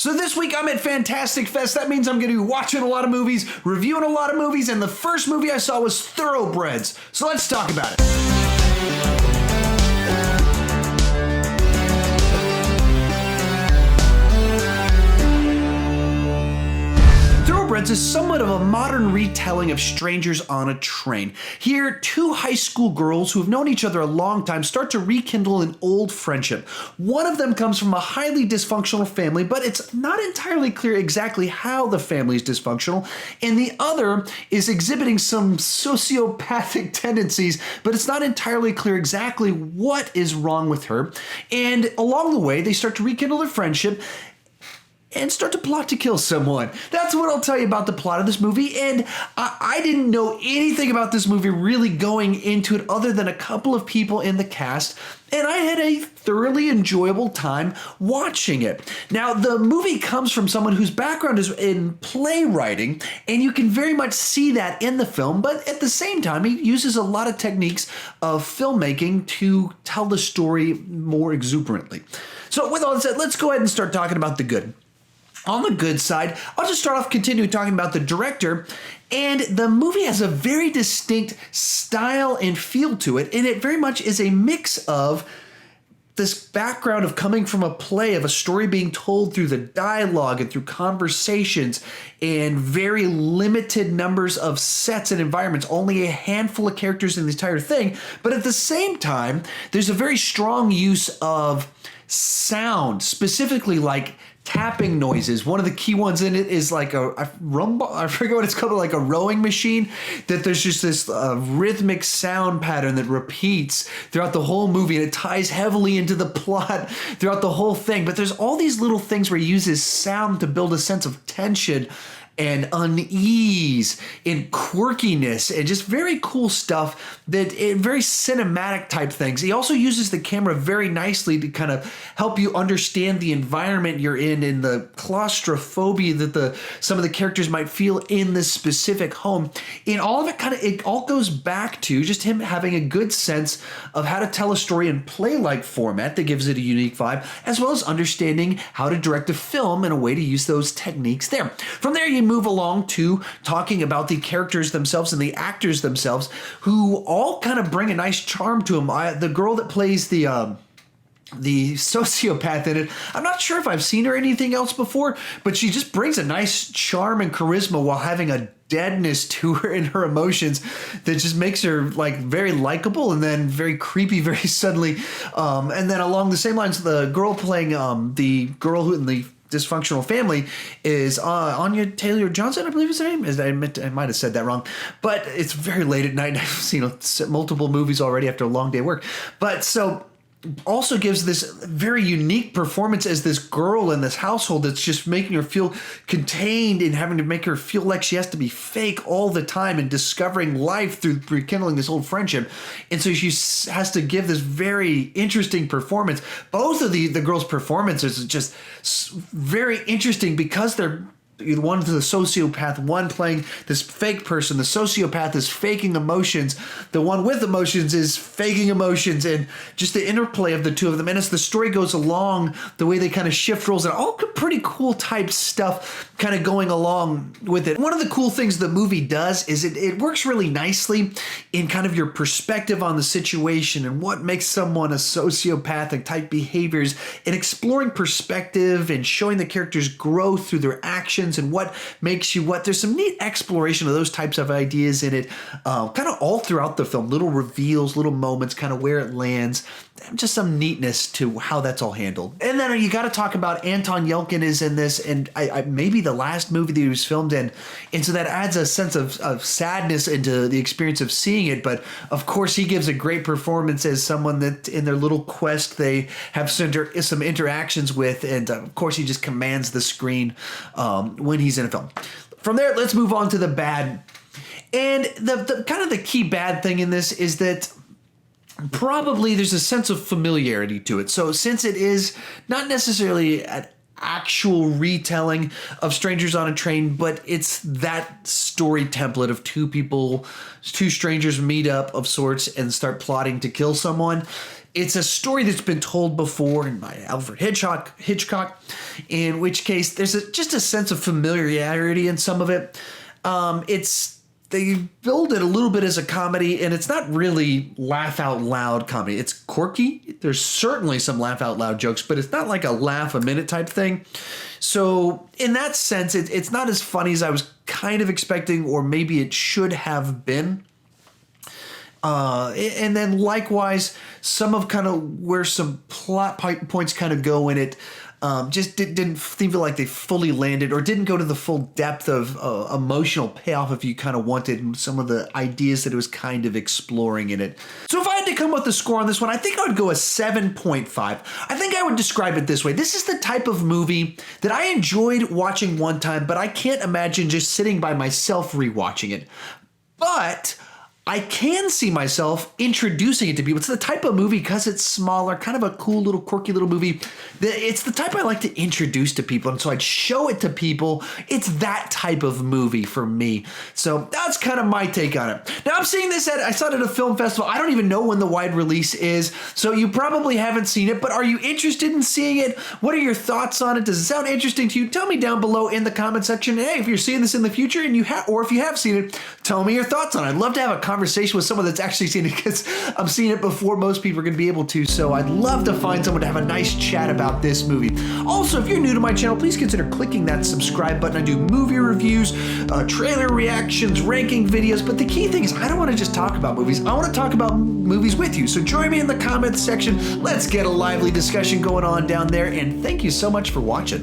So this week I'm at Fantastic Fest. That means I'm going to be watching a lot of movies, reviewing a lot of movies, and the first movie I saw was Thoroughbreds. So let's talk about it. Thoroughbreds is somewhat of a modern retelling of Strangers on a Train. Here, two high school girls who have known each other a long time start to rekindle an old friendship. One of them comes from a highly dysfunctional family, but it's not entirely clear exactly how the family is dysfunctional, and the other is exhibiting some sociopathic tendencies, but it's not entirely clear exactly what is wrong with her. And along the way, they start to rekindle their friendship and start to plot to kill someone. That's what I'll tell you about the plot of this movie, and I didn't know anything about this movie really going into it other than a couple of people in the cast, and I had a thoroughly enjoyable time watching it. Now, the movie comes from someone whose background is in playwriting, and you can very much see that in the film, but at the same time, he uses a lot of techniques of filmmaking to tell the story more exuberantly. So with all that said, let's go ahead and start talking about the good. On the good side, I'll just start off continuing talking about the director, and the movie has a very distinct style and feel to it, and it very much is a mix of this background of coming from a play, of a story being told through the dialogue and through conversations and very limited numbers of sets and environments, only a handful of characters in the entire thing, but at the same time, there's a very strong use of sound, specifically like tapping noises. One of the key ones in it is like a rumble, I forget what it's called, like a rowing machine, that there's just this rhythmic sound pattern that repeats throughout the whole movie, and it ties heavily into the plot throughout the whole thing. But there's all these little things where he uses sound to build a sense of tension and unease and quirkiness and just very cool stuff, that very cinematic type things. He also uses the camera very nicely to kind of help you understand the environment you're in and the claustrophobia that some of the characters might feel in this specific home. And all of it it all goes back to just him having a good sense of how to tell a story in play-like format that gives it a unique vibe, as well as understanding how to direct a film in a way to use those techniques there. From there, you move along to talking about the characters themselves and the actors themselves, who all kind of bring a nice charm to them. The girl that plays the sociopath in it, I'm not sure if I've seen her anything else before, but she just brings a nice charm and charisma while having a deadness to her in her emotions that just makes her like very likable and then very creepy very suddenly. And then along the same lines, the girl playing the girl who in the dysfunctional family is Anya Taylor-Joy, I believe is her name. I might have said that wrong, but it's very late at night. I've seen multiple movies already after a long day of work. But so also gives this very unique performance as this girl in this household that's just making her feel contained and having to make her feel like she has to be fake all the time and discovering life through rekindling this old friendship. And so she has to give this very interesting performance. Both of the girls' performances are just very interesting because they're one's the sociopath, one playing this fake person. The sociopath is faking emotions. The one with emotions is faking emotions, and just the interplay of the two of them. And as the story goes along, the way they kind of shift roles and all pretty cool type stuff kind of going along with it. One of the cool things the movie does is it works really nicely in kind of your perspective on the situation and what makes someone a sociopathic type behaviors, and exploring perspective and showing the characters grow through their actions and what makes you what. There's some neat exploration of those types of ideas in it, kind of all throughout the film. Little reveals, little moments, kind of where it lands. Just some neatness to how that's all handled. And then you got to talk about Anton Yelchin is in this, and I maybe the last movie that he was filmed in, and so that adds a sense of sadness into the experience of seeing it. But of course, he gives a great performance as someone that in their little quest they have some interactions with, and of course, he just commands the screen when he's in a film. From there, let's move on to the bad. And the kind of the key bad thing in this is that probably there's a sense of familiarity to it. So since it is not necessarily an actual retelling of Strangers on a Train, but it's that story template of two strangers meet up of sorts and start plotting to kill someone, It's a story that's been told before by Alfred Hitchcock, in which case there's just a sense of familiarity in some of it. They build it a little bit as a comedy, and it's not really laugh out loud comedy. It's quirky. There's certainly some laugh out loud jokes, but it's not like a laugh a minute type thing. So in that sense, it's not as funny as I was kind of expecting, or maybe it should have been. And then likewise, some of kind of where some plot points kind of go in it just didn't feel like they fully landed, or didn't go to the full depth of emotional payoff if you kind of wanted some of the ideas that it was kind of exploring in it. So if I had to come with a score on this one, I think I would go a 7.5. I think I would describe it this way. This is the type of movie that I enjoyed watching one time, but I can't imagine just sitting by myself rewatching it. But I can see myself introducing it to people. It's the type of movie, because it's smaller, kind of a cool little quirky little movie, that it's the type I like to introduce to people. And so I'd show it to people. It's that type of movie for me. So that's kind of my take on it. Now I'm seeing this I saw it at a film festival. I don't even know when the wide release is, so you probably haven't seen it, but are you interested in seeing it? What are your thoughts on it? Does it sound interesting to you? Tell me down below in the comment section. Hey, if you're seeing this in the future and or if you have seen it, tell me your thoughts on it. I'd love to have a conversation with someone that's actually seen it, because I'm seeing it before most people are going to be able to. So I'd love to find someone to have a nice chat about this movie. Also, if you're new to my channel, please consider clicking that subscribe button. I do movie reviews, trailer reactions, ranking videos, but the key thing is I don't want to just talk about movies. I want to talk about movies with you. So join me in the comments section. Let's get a lively discussion going on down there, and thank you so much for watching.